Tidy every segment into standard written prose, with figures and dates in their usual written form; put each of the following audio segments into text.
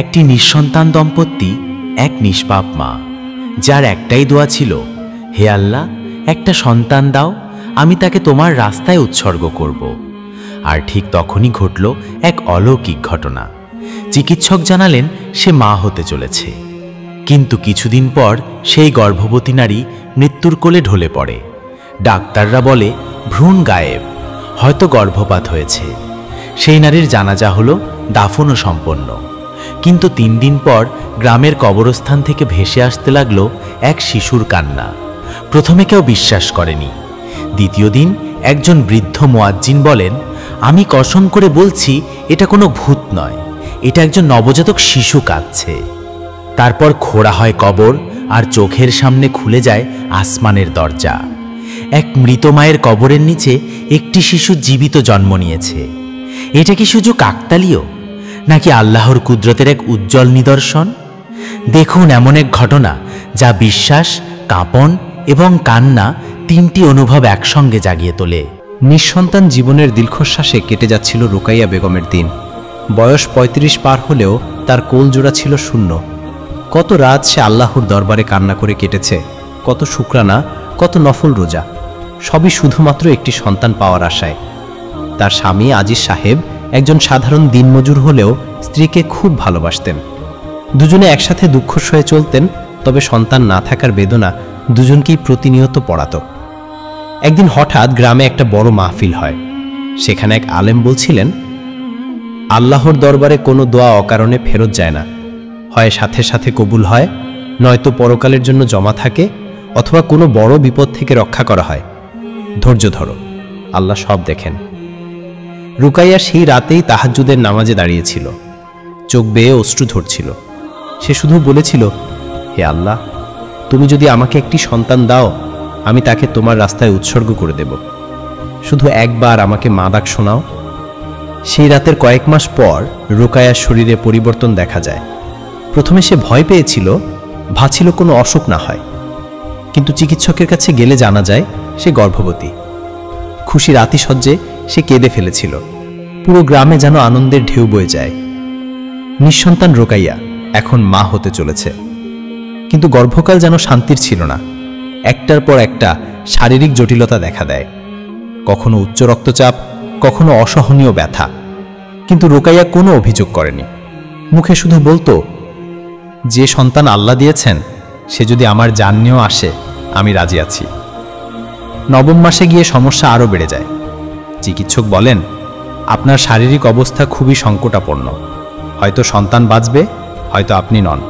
একটি নিঃসন্তান দম্পতি, এক নিষ্পাপ মা, যার একটাই দোয়া ছিল, হে আল্লাহ, একটা সন্তান দাও, আমি তাকে তোমার রাস্তায় উৎসর্গ করব। আর ঠিক তখনই ঘটল এক অলৌকিক ঘটনা। চিকিৎসক জানালেন সে মা হতে চলেছে। কিন্তু কিছুদিন পর সেই গর্ভবতী নারী মৃত্যুর কোলে ঢলে পড়ে। ডাক্তাররা বলে ভ্রূণ গায়েব, হয়তো গর্ভপাত হয়েছে। সেই নারীর জানাজা হলো, দাফনও সম্পন্ন। কিন্তু 3 দিন পর গ্রামের কবরস্থান থেকে ভেসে আসতে লাগলো এক শিশুর কান্না। প্রথমে কেউ বিশ্বাস করেনি। দ্বিতীয় দিন একজন বৃদ্ধ মুয়াজ্জিন বলেন, আমি কসম করে বলছি এটা কোনো ভূত নয়, এটা একজন নবজাতক শিশু কাঁদছে। তারপর খোঁড়া হয় কবর, আর চোখের সামনে খুলে যায় আসমানের দরজা। এক মৃত মায়ের কবরের নিচে একটি শিশু জীবিত জন্ম নিয়েছে। এটা কি শুধু কাকতালীয়, নাকি আল্লাহর কুদরতের এক উজ্জ্বল নিদর্শন? দেখুন এমন এক ঘটনা যা বিশ্বাস, কাঁপন এবং কান্না, 3টি অনুভব একসঙ্গে জাগিয়ে তোলে। নিঃসন্তান জীবনের দীর্ঘশ্বাসে কেটে যাচ্ছিল রুকাইয়া বেগমের দিন। বয়স 35 পার হলেও তার কোলজোড়া ছিল শূন্য। কত রাত সে আল্লাহর দরবারে কান্না করে কেটেছে, কত শুকরানা, কত নফল রোজা, সবই শুধুমাত্র একটি সন্তান পাওয়ার আশায়। তার স্বামী আজিজ সাহেব একজন সাধারণ দিনমজুর হলেও স্ত্রীকে খুব ভালোবাসতেন। দুজনে একসাথে দুঃখ সয়ে চলতেন, তবে সন্তান না থাকার বেদনা দুজনকেই প্রতিনিয়ত পড়াত। একদিন হঠাৎ গ্রামে একটা বড় মাহফিল হয়। সেখানে এক আলেম বলছিলেন, আল্লাহর দরবারে কোনো দোয়া অকারণে ফেরত যায় না, হয় সাথে সাথে কবুল হয়, নয়তো পরকালের জন্য জমা থাকে, অথবা কোনো বড় বিপদ থেকে রক্ষা করা হয়। ধৈর্য ধরো, আল্লাহ সব দেখেন। রুকাইয়া সেই রাতেই তাহাজ্জুদের নামাজে দাঁড়িয়েছিল। চোখ বেয়ে অশ্রু ঝরছিল। সে শুধু বলেছিল, হে আল্লাহ, তুমি যদি আমাকে একটি সন্তান দাও, আমি তাকে তোমার রাস্তায় উৎসর্গ করে দেব। শুধু একবার আমাকে মা ডাক শোনাও। সেই রাতের কয়েক মাস পর রুকাইয়ার শরীরে পরিবর্তন দেখা যায়। প্রথমে সে ভয় পেয়েছিল, ভাবছিল কোনো অসুখ না হয়। কিন্তু চিকিৎসকের কাছে গেলে জানা যায় সে গর্ভবতী। খুশির আতিশয্যে সে কেঁদে ফেলেছিল। পুরো গ্রামে যেন আনন্দের ঢেউ বয়ে যায়। নিঃসন্তান রুকাইয়া এখন মা হতে চলেছে। কিন্তু গর্ভকাল যেন শান্তির ছিল না। একটার পর একটা শারীরিক জটিলতা দেখা দেয়। কখনো উচ্চ রক্তচাপ, কখনো অসহনীয় ব্যথা। কিন্তু রুকাইয়া কোনো অভিযোগ করেনি। মুখে শুধু বলতো, যে সন্তান আল্লাহ দিয়েছেন, সে যদি আমার জান নিয়েও আসে, আমি রাজি আছি। 9ম মাসে গিয়ে সমস্যা আরও বেড়ে যায়। চিকিৎসক বলেন, আপনার শারীরিক অবস্থা খুবই সংকটাপন্ন, হয়তো সন্তান বাঁচবে, হয়তো আপনি নন।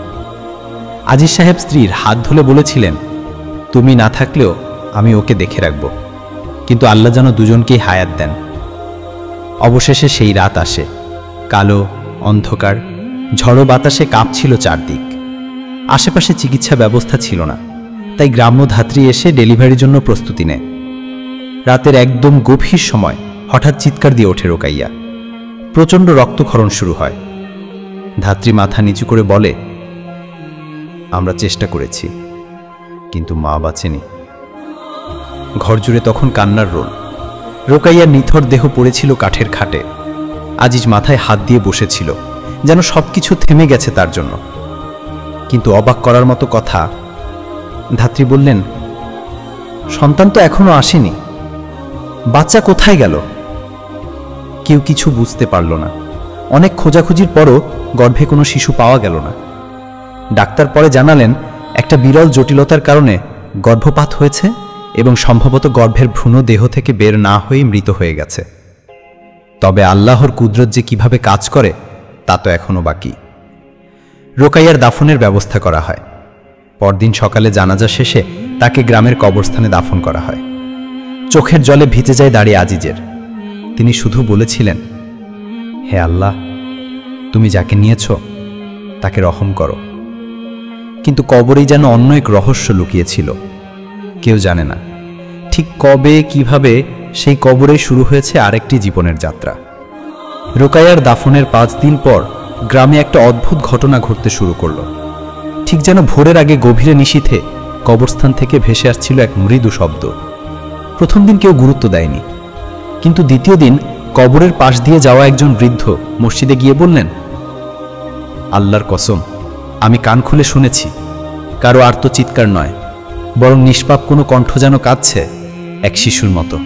আজিজ সাহেব স্ত্রীর হাত ধরে বলেছিলেন, তুমি না থাকলেও আমি ওকে দেখে রাখব, কিন্তু আল্লাহ যেন দুজনকেই হায়াত দেন। অবশেষে সেই রাত আসে। কালো, অন্ধকার, ঝড়ো বাতাসে কাঁপছিল চারদিক। আশেপাশে চিকিৎসা ব্যবস্থা ছিল না, তাই গ্রাম্য ধাত্রী এসে ডেলিভারির জন্য প্রস্তুতি নেয়। রাতের একদম গভীর সময় হঠাৎ চিৎকার দিয়ে ওঠে রুকাইয়া। প্রচণ্ড রক্তক্ষরণ শুরু হয়। ধাত্রী মাথা নিচু করে বলে, আমরা চেষ্টা করেছি, কিন্তু মা বাঁচেনি। ঘর জুড়ে তখন কান্নার রোল। রুকাইয়ার নিথর দেহ পড়েছিল কাঠের খাটে। আজিজ মাথায় হাত দিয়ে বসেছিল, যেন সবকিছু থেমে গেছে তার জন্য। কিন্তু অবাক করার মতো কথা, ধাত্রী বললেন, সন্তান তো এখনো আসেনি, বাচ্চা কোথায় গেল? কেউ কিছু বুঝতে পারল না। অনেক খোঁজাখুঁজির পরও গর্ভে কোনো শিশু পাওয়া গেল না। ডাক্তার পরে জানালেন, একটা বিরল জটিলতার কারণে গর্ভপাত হয়েছে এবং সম্ভবত গর্ভের ভ্রূণ দেহ থেকে বের না হয়েই মৃত হয়ে গেছে। তবে আল্লাহর কুদরত যে কিভাবে কাজ করে তা তো এখনো বাকি। রুকাইয়ার দাফনের ব্যবস্থা করা হয়। পরদিন সকালে জানাজা শেষে তাকে গ্রামের কবরস্থানে দাফন করা হয়। চোখের জলে ভিজে যায় দাড়ি আজিজের। তিনি শুধু বলেছিলেন, হে আল্লাহ, তুমি যাকে নিয়েছ তাকে রহম করো। কিন্তু কবরেই যেন অন্য এক রহস্য লুকিয়েছিল। কেউ জানে না ঠিক কবে, কিভাবে সেই কবরে শুরু হয়েছে আরেকটি জীবনের যাত্রা। রুকাইয়ার দাফনের 5 দিন পর গ্রামে একটা অদ্ভুত ঘটনা ঘটতে শুরু করল। ঠিক যেন ভোরের আগে গভীরে নিশীথে কবরস্থান থেকে ভেসে আসছিল এক মৃদু শব্দ। প্রথম দিন কেউ গুরুত্ব দেয়নি, কিন্তু দ্বিতীয় দিন কবরের পাশ দিয়ে যাওয়া একজন বৃদ্ধ মসজিদে গিয়ে বললেন, আল্লাহর কসম, আমি কান খুলে শুনেছি, কারো আর্তচিৎকার নয়, বরং নিষ্পাপ কোনো কণ্ঠ যেন কাঁদছে, এক শিশুর মতো।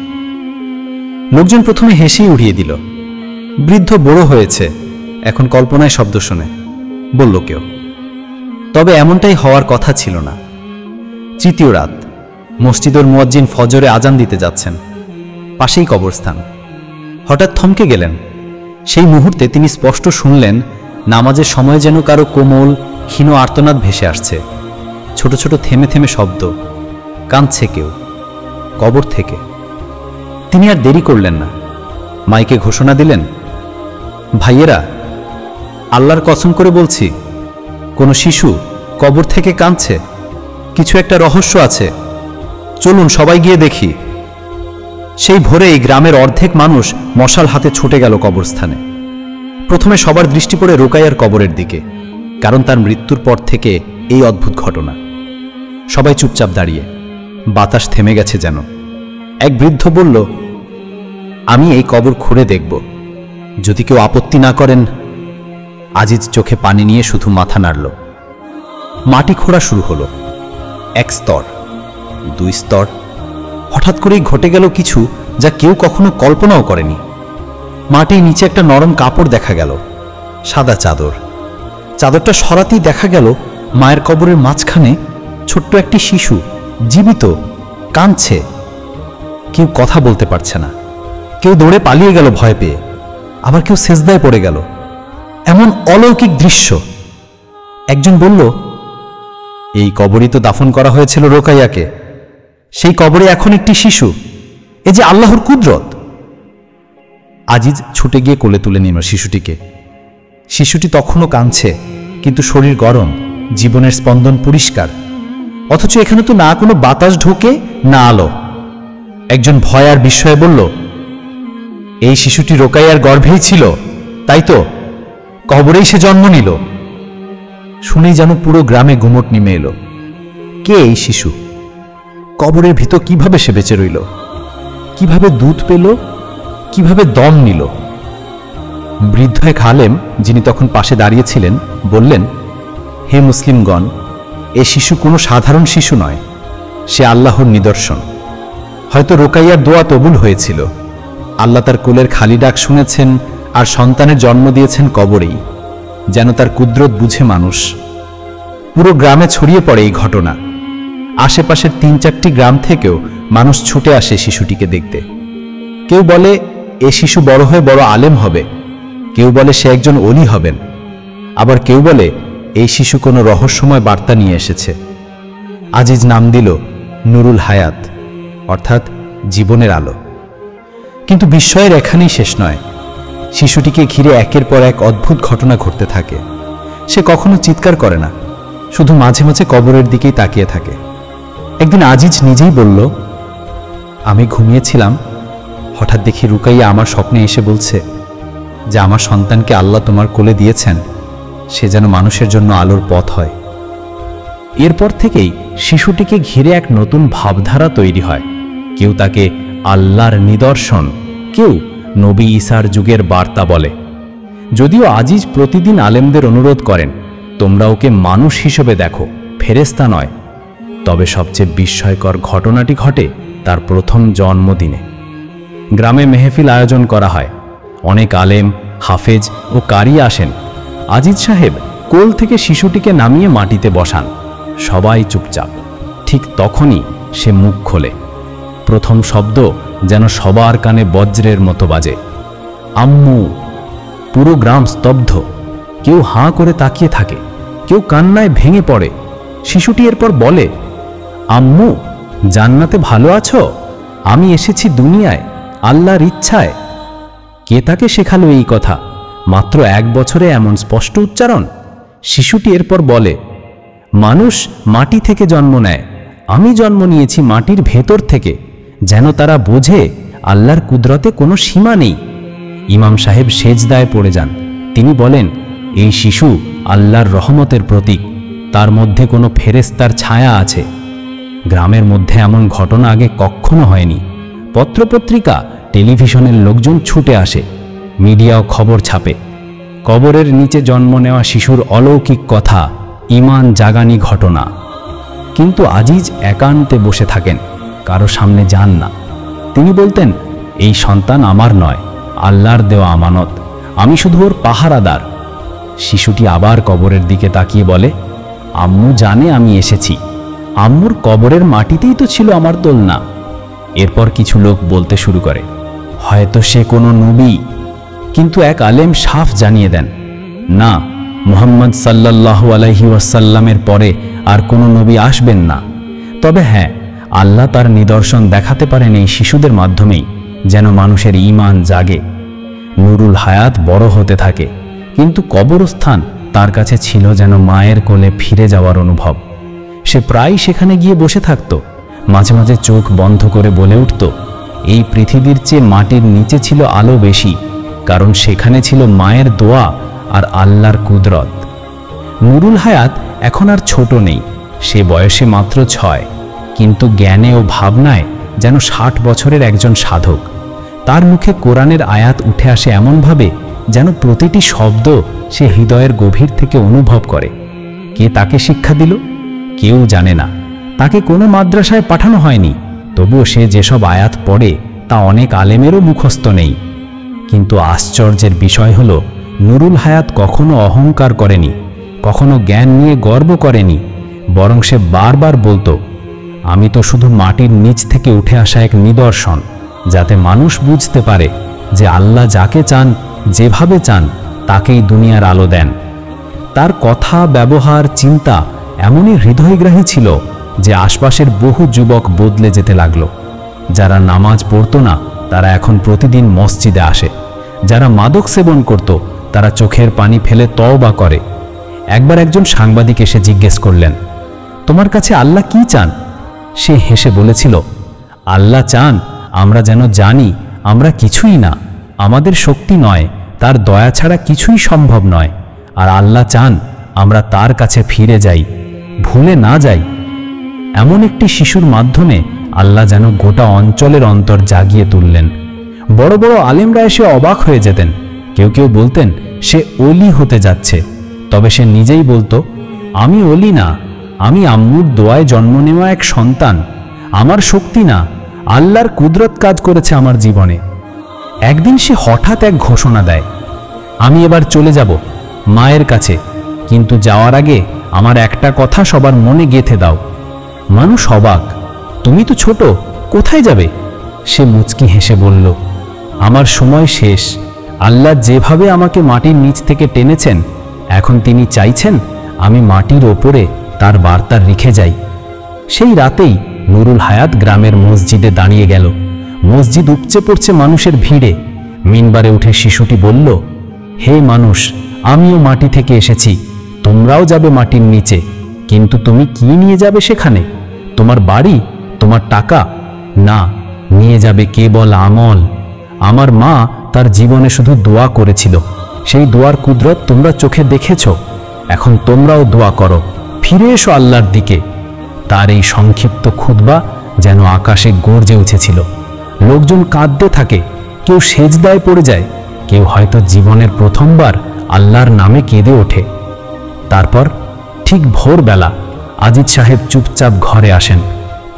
লোকজন প্রথমে হেসেই উড়িয়ে দিল। বৃদ্ধ বড় হয়েছে, এখন কল্পনায় শব্দ শোনে, বলল কেউ। তবে এমনটাই হওয়ার কথা ছিল না। তৃতীয় রাত, মসজিদের মুয়াজ্জিন ফজরে আজান দিতে যাচ্ছেন, পাশেই কবরস্থান। হঠাৎ থমকে গেলেন। সেই মুহূর্তে তিনি স্পষ্ট শুনলেন নামাজের সময় যেন কারো কোমল ক্ষীণ আর্তনাদ ভেসে আসছে, ছোট ছোট থেমে থেমে শব্দ। কাঁদছে কেউ, কবর থেকে। তিনি আর দেরি করলেন না, মাইকে ঘোষণা দিলেন, ভাইয়েরা, আল্লাহর কসম করে বলছি, কোনো শিশু কবর থেকে কাঁদছে, কিছু একটা রহস্য আছে, চলুন সবাই গিয়ে দেখি। সেই ভোরেই গ্রামের অর্ধেক মানুষ মশাল হাতে ছুটে গেল কবরস্থানে। প্রথমে সবার দৃষ্টি পড়ে রোকাইয়ার কবরের দিকে, কারণ তার মৃত্যুর পর থেকে এই অদ্ভুত ঘটনা। সবাই চুপচাপ দাঁড়িয়ে, বাতাস থেমে গেছে যেন। এক বৃদ্ধ বলল, আমি এই কবর খুঁড়ে দেখব, যদি কেউ আপত্তি না করেন। আজিজ চোখে পানি নিয়ে শুধু মাথা নাড়ল। মাটি খোঁড়া শুরু হলো। এক স্তর, দুই স্তর। হঠাৎ করেই ঘটে গেল কিছু যা কেউ কখনো কল্পনাও করেনি। মাটির নিচে একটা নরম কাপড় দেখা গেল, সাদা চাদর। চাদরটা সরাতেই দেখা গেল মায়ের কবরের মাঝখানে ছোট্ট একটি শিশু, জীবিত, কাঁদছে। কেউ কথা বলতে পারছে না, কেউ দৌড়ে পালিয়ে গেল ভয় পেয়ে, আবার কেউ সেজদায় পড়ে গেল। এমন অলৌকিক দৃশ্য। একজন বলল, এই কবরই তো দাফন করা হয়েছিল রোকাইয়াকে, সেই কবরে এখন একটি শিশু, এ যে আল্লাহর কুদরত। আজিজ ছুটে গিয়ে কোলে তুলে নিল শিশুটিকে। শিশুটি তখনও কাঁদছে, কিন্তু শরীর গরম, জীবনের স্পন্দন পরিষ্কার। অথচ এখানে তো না কোনো বাতাস ঢোকে, না আলো। একজন ভয় আর বিস্ময়ে বলল, এই শিশুটি রোকাইয়ার গর্ভেই ছিল, তাই তো, কবরেই সে জন্ম নিল। শুনেই যেন পুরো গ্রামে গুমট নেমে এলো। কে এই শিশু? কবরের ভিতর কিভাবে সে বেঁচে রইল? কিভাবে দুধ পেল? কিভাবে দম নিল? বৃদ্ধ এক আলেম, যিনি তখন পাশে দাঁড়িয়েছিলেন, বললেন, হে মুসলিমগণ, এ শিশু কোনো সাধারণ শিশু নয়, সে আল্লাহর নিদর্শন। হয়তো রোকাইয়ার দোয়া কবুল হয়েছিল, আল্লাহ তার কোলের খালি ডাক শুনেছেন আর সন্তানের জন্ম দিয়েছেন কবরেই, যেন তার কুদরত বুঝে মানুষ। পুরো গ্রামে ছড়িয়ে পড়ে এই ঘটনা। আশেপাশের ৩-৪টি গ্রাম থেকেও মানুষ ছুটে আসে শিশুটিকে দেখতে। কেউ বলে এ শিশু বড় হয়ে বড় আলেম হবে, কেউ বলে সে একজন ওলি হবেন, আবার কেউ বলে এই শিশু কোনো রহস্যময় বার্তা নিয়ে এসেছে। আজিজ নাম দিল নুরুল হায়াত, অর্থাৎ জীবনের আলো। কিন্তু বিস্ময়ের এখানেই শেষ নয়। শিশুটিকে ঘিরে একের পর এক অদ্ভুত ঘটনা ঘটতে থাকে। সে কখনো চিৎকার করে না, শুধু মাঝে মাঝে কবরের দিকেই তাকিয়ে থাকে। একদিন আজিজ নিজেই বলল, আমি ঘুমিয়েছিলাম, হঠাৎ দেখি রুকাইয়া আমার স্বপ্নে এসে বলছে যে আমার সন্তানকে আল্লাহ তোমার কোলে দিয়েছেন, সে যেন মানুষের জন্য আলোর পথ হয়। এরপর থেকেই শিশুটিকে ঘিরে এক নতুন ভাবধারা তৈরি হয়। কেউ তাকে আল্লাহর নিদর্শন, কেউ নবী ঈসার যুগের বার্তা বলে। যদিও আজিজ প্রতিদিন আলেমদের অনুরোধ করেন, তোমরা ওকে মানুষ হিসেবে দেখো, ফেরেশতা নয়। তবে সবচেয়ে বিস্ময়কর ঘটনাটি ঘটে তার প্রথম জন্মদিনে। গ্রামে মেহফিল আয়োজন করা হয়, অনেক আলেম, হাফেজ ও কারি আসেন। আজিজ সাহেব কোল থেকে শিশুটিকে নামিয়ে মাটিতে বসান। সবাই চুপচাপ। ঠিক তখনই সে মুখ খোলে। প্রথম শব্দ যেন সবার কানে বজ্রের মতো বাজে, আম্মু। পুরো গ্রাম স্তব্ধ। কেউ হাঁ করে তাকিয়ে থাকে, কেউ কান্নায় ভেঙে পড়ে। শিশুটি এরপর বলে, আম্মু, জান্নাতে ভালো আছো? আমি এসেছি দুনিয়ায় আল্লাহর ইচ্ছায়। কে তাকে শেখালো এই কথা? মাত্র 1 বছরে এমন স্পষ্ট উচ্চারণ? শিশুটি এরপর বলে, মানুষ মাটি থেকে জন্ম নেয়, আমি জন্ম নিয়েছি মাটির ভেতর থেকে, যেন তারা বোঝে আল্লাহর কুদরতে কোনো সীমা নেই। ইমাম সাহেব সেজদায় পড়ে যান। তিনি বলেন, এই শিশু আল্লাহর রহমতের প্রতীক, তার মধ্যে কোনো ফেরেশতার ছায়া আছে। গ্রামের মধ্যে এমন ঘটনা আগে কখনো হয়নি। পত্রপত্রিকা, টেলিভিশনের লোকজন ছুটে আসে, মিডিয়াও খবর ছাপে। কবরের নিচে জন্ম নেওয়া শিশুর অলৌকিক কথা, ঈমান জাগানি ঘটনা। কিন্তু আজিজ একান্তে বসে থাকেন, কারো সামনে যান না। তিনি বলতেন, এই সন্তান আমার নয়, আল্লাহর দেওয়া আমানত, আমি শুধু ওর পাহারাদার। শিশুটি আবার কবরের দিকে তাকিয়ে বলে, আম্মু জানে আমি এসেছি, আম্মুর কবরের মাটিতেই তো ছিল আমার দোলনা। এরপর কিছু লোক বলতে শুরু করে, হয়তো সে কোনো নবী। কিন্তু এক আলেম সাফ জানিয়ে দেন, না, মুহাম্মদ সাল্লাল্লাহু আলাইহি ওয়াসাল্লামের পরে আর কোনো নবী আসবেন না। তবে হ্যাঁ, আল্লাহ তার নিদর্শন দেখাতে পারেন এই শিশুদের মাধ্যমেই, যেন মানুষের ঈমান জাগে। নুরুল হায়াত বড় হতে থাকে, কিন্তু কবরস্থান তার কাছে ছিল যেন মায়ের কোলে ফিরে যাওয়ার অনুভব। সে প্রায় সেখানে গিয়ে বসে থাকত, মাঝে মাঝে চোখ বন্ধ করে বলে উঠত, এই পৃথিবীর চেয়ে মাটির নিচে ছিল আলো বেশি, কারণ সেখানে ছিল মায়ের দোয়া আর আল্লাহর কুদরত। নুরুল হায়াত এখন আর ছোট নেই, সে বয়সে মাত্র 6, কিন্তু জ্ঞানে ও ভাবনায় যেন 60 বছরের একজন সাধক। তার মুখে কোরআনের আয়াত উঠে আসে এমনভাবে যেন প্রতিটি শব্দ সে হৃদয়ের গভীর থেকে অনুভব করে। কে তাকে শিক্ষা দিল? কেউ জানে না। তাকে কোনো মাদ্রাসায় পাঠানো হয়নি, তবুও সে যেসব আয়াত পড়ে তা অনেক আলেমেরও মুখস্থ নেই। কিন্তু আশ্চর্যের বিষয় হলো, নুরুল হায়াত কখনো অহংকার করেনি, কখনো জ্ঞান নিয়ে গর্ব করেনি, বরং সে বারবার বলতো, আমি তো শুধু মাটির নিচ থেকে উঠে আসা এক নিদর্শন, যাতে মানুষ বুঝতে পারে যে আল্লাহ যাকে চান, যেভাবে চান, তাকেই দুনিয়ার আলো দেন। তার কথা, ব্যবহার, চিন্তা এমনই হৃদয়গ্রাহী ছিল যে আশপাশের বহু যুবক বদলে যেতে লাগলো। যারা নামাজ পড়তো না, তারা এখন প্রতিদিন মসজিদে আসে। যারা মাদক সেবন করত, তারা চোখের পানি ফেলে তওবা করে। একবার একজন সাংবাদিক এসে জিজ্ঞেস করলেন, তোমার কাছে আল্লাহ কি চান? সে হেসে বলেছিল, আল্লাহ চান আমরা যেন জানি আমরা কিছুই না, আমাদের শক্তি নয়, তার দয়া ছাড়া কিছুই সম্ভব নয়। আর আল্লাহ চান আমরা তার কাছে ফিরে যাই, ভুলে না যাই। এমন একটি শিশুর মাধ্যমে আল্লাহ যেন গোটা অঞ্চলের অন্তর জাগিয়ে তুললেন। বড় বড় আলেমরা এসে অবাক হয়ে যেতেন। কেউ কেউ বলতেন সে ওলি হতে যাচ্ছে, তবে সে নিজেই বলতো, আমি ওলি না, আমি আম্মুর দোয়ায় জন্ম নেওয়া এক সন্তান। আমার শক্তি না, আল্লাহর কুদরত কাজ করেছে আমার জীবনে। একদিন সে হঠাৎ এক ঘোষণা দেয়, আমি এবার চলে যাব মায়ের কাছে, কিন্তু যাওয়ার আগে আমার একটা কথা সবার মনে গেঁথে দাও। মানুষ অবাক, তুমি তো ছোট, কোথায় যাবে? সে মুচকি হেসে বলল, আমার সময় শেষ। আল্লাহ যেভাবে আমাকে মাটির নিচ থেকে টেনেছেন, এখন তিনি চাইছেন আমি মাটির ওপরে তার বার্তা রেখে যাই। সেই রাতেই নুরুল হায়াত গ্রামের মসজিদে দাঁড়িয়ে গেল। মসজিদ উপচে পড়ছে মানুষের ভিড়ে। মিনবারে উঠে শিশুটি বলল, হে মানুষ, আমিও মাটি থেকে এসেছি, তোমরাও যাবে মাটির নিচে, কিন্তু তুমি কি নিয়ে যাবে সেখানে? তোমার বাড়ি, তোমার টাকা? না, নিয়ে যাবে কেবল আমল। আমার মা তার জীবনে শুধু দোয়া করেছিল, সেই দোয়ার কুদরত তোমরা চোখে দেখেছ। এখন তোমরাও দোয়া করো, ফিরে এসো আল্লাহর দিকে। তার এই সংক্ষিপ্ত খুতবা যেন আকাশে গর্জে উঠেছিল। লোকজন কাঁদতে থাকে, কেউ সেজদায় পড়ে যায়, কেউ হয়তো জীবনের প্রথমবার আল্লাহর নামে কেঁদে ওঠে। তারপর ঠিক ভোরবেলা আজিজ সাহেব চুপচাপ ঘরে আসেন।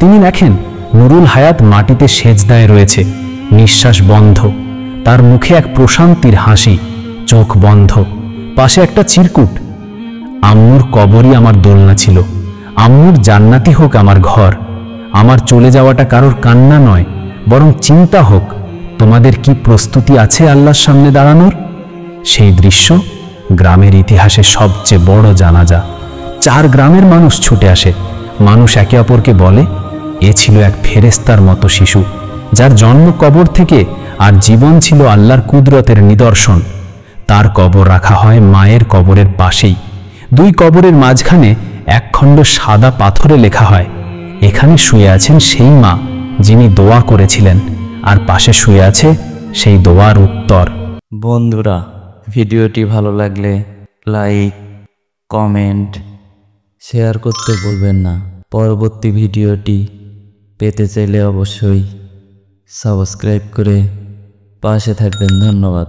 তিনি দেখেন নুরুল হায়াত মাটিতে সেজদায় রয়েছে, নিঃশ্বাস বন্ধ। তার মুখে এক প্রশান্তির হাসি, চোখ বন্ধ, পাশে একটা চিরকুট। আম্মুর কবরই আমার দোলনা ছিল, আম্মুর জান্নাতি হোক আমার ঘর। আমার চলে যাওয়াটা কারোর কান্না নয়, বরং চিন্তা হোক, তোমাদের কি প্রস্তুতি আছে আল্লাহর সামনে দাঁড়ানোর? সেই দৃশ্য গ্রামের ইতিহাসে সবচেয়ে বড় জানাজা। 4 গ্রামের মানুষ ছুটে আসে। মানুষ একে অপরকে বলে, এ ছিল এক ফেরেস্তার মতো শিশু, যার জন্ম কবর থেকে আর জীবন ছিল আল্লাহর কুদরতের নিদর্শন। তার কবর রাখা হয় মায়ের কবরের পাশেই। 2 কবরের মাঝখানে এক খণ্ড সাদা পাথরে লেখা হয়, এখানে শুয়ে আছেন সেই মা যিনি দোয়া করেছিলেন, আর পাশে শুয়ে আছে সেই দোয়ার উত্তর। বন্ধুরা, ভিডিওটি ভালো লাগলে লাইক, কমেন্ট, শেয়ার করতে ভুলবেন না। পরবর্তী ভিডিওটি পেতে চাইলে অবশ্যই সাবস্ক্রাইব করে পাশে থাকবেন। ধন্যবাদ।